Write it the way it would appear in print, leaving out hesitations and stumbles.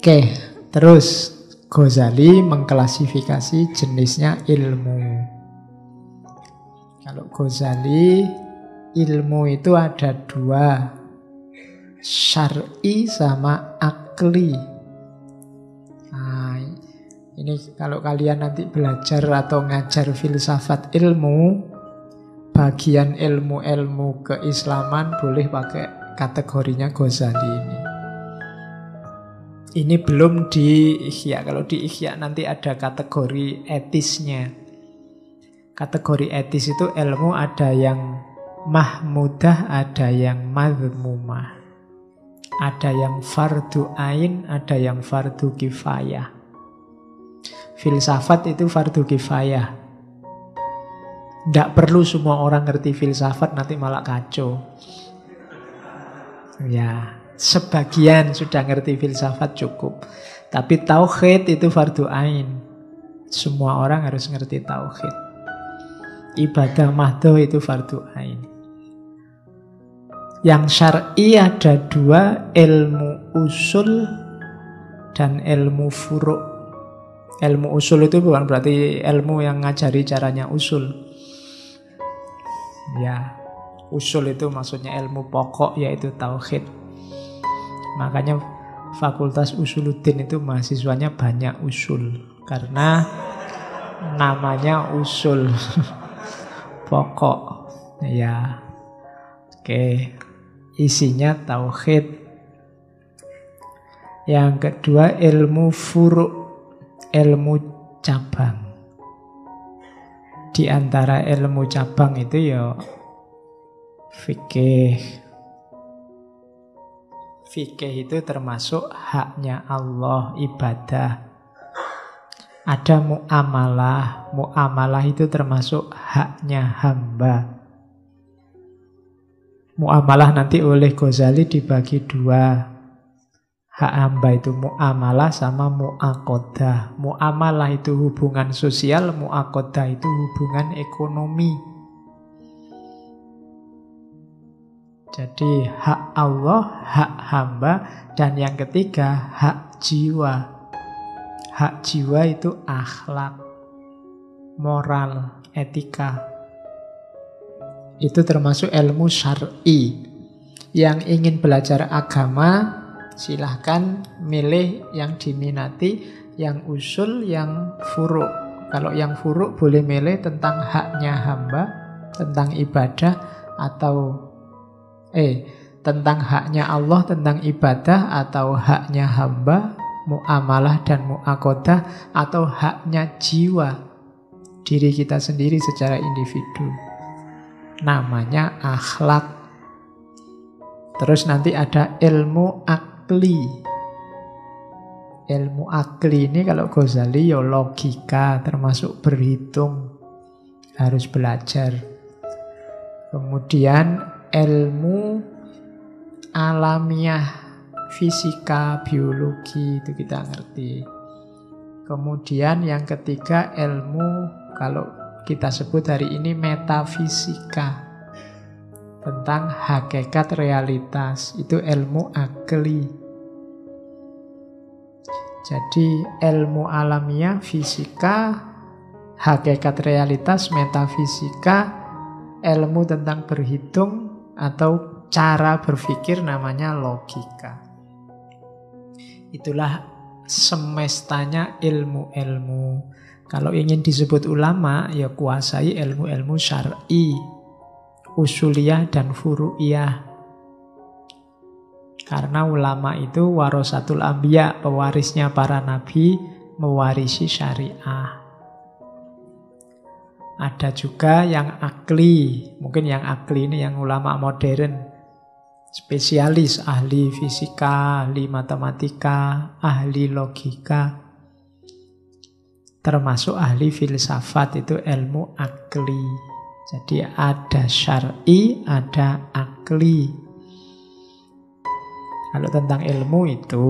Oke, terus Ghazali mengklasifikasi jenisnya ilmu. Kalau Ghazali, ilmu itu ada dua, syar'i sama akli. Nah, ini kalau kalian nanti belajar atau ngajar filsafat ilmu, bagian ilmu-ilmu keislaman boleh pakai kategorinya Ghazali ini. Ini belum di Ihya. Kalau di Ihya nanti ada kategori etisnya. Kategori etis itu ilmu ada yang mahmudah, ada yang madhmumah. Ada yang fardu ain, ada yang fardu kifayah. Filsafat itu fardu kifayah. Tidak perlu semua orang ngerti filsafat, nanti malah kacau. Ya, sebagian sudah ngerti filsafat cukup. Tapi tauhid itu fardu ain. Semua orang harus ngerti tauhid. Ibadah mahdoh itu fardu ain. Yang syar'i ada dua, ilmu usul dan ilmu furu'. Ilmu usul itu bukan berarti ilmu yang ngajari caranya usul. Ya, usul itu maksudnya ilmu pokok, yaitu tauhid. Makanya Fakultas Usuluddin itu mahasiswanya banyak usul, karena namanya usul pokok. Ya, oke. Isinya tauhid. Yang kedua ilmu furu', ilmu cabang. Di antara ilmu cabang itu ya fikih. Fikih itu termasuk haknya Allah, ibadah. Ada muamalah. Muamalah itu termasuk haknya hamba. Muamalah nanti oleh Ghazali dibagi dua. Hak hamba itu muamalah sama mu'aqodah. Muamalah itu hubungan sosial, mu'aqodah itu hubungan ekonomi. Jadi hak Allah, hak hamba, dan yang ketiga hak jiwa. Hak jiwa itu akhlak, moral, etika. Itu termasuk ilmu syar'i. Yang ingin belajar agama, silahkan milih yang diminati, yang usul, yang furu'. Kalau yang furu' boleh milih tentang haknya hamba, tentang ibadah, atau tentang haknya Allah, tentang ibadah, atau haknya hamba, muamalah dan mu'aqodah, atau haknya jiwa, diri kita sendiri secara individu. Namanya akhlak. Terus nanti ada ilmu akli. Ilmu akli ini kalau Ghazali ya logika, termasuk berhitung. Harus belajar. Kemudian ilmu alamiah, fisika, biologi, itu kita ngerti. Kemudian yang ketiga ilmu, kalau kita sebut hari ini metafisika, tentang hakikat realitas, itu ilmu akli. Jadi ilmu alamiah, fisika, hakikat realitas, metafisika, ilmu tentang berhitung atau cara berpikir namanya logika. Itulah semestanya ilmu-ilmu. Kalau ingin disebut ulama, ya kuasai ilmu-ilmu syar'i, usuliyah dan furu'iyah. Karena ulama itu warasatul anbiya, pewarisnya para nabi, mewarisi syariah. Ada juga yang akli. Mungkin yang akli ini yang ulama modern, spesialis, ahli fisika, ahli matematika, ahli logika, termasuk ahli filsafat, itu ilmu akli. Jadi ada syar'i, ada akli. Kalau tentang ilmu itu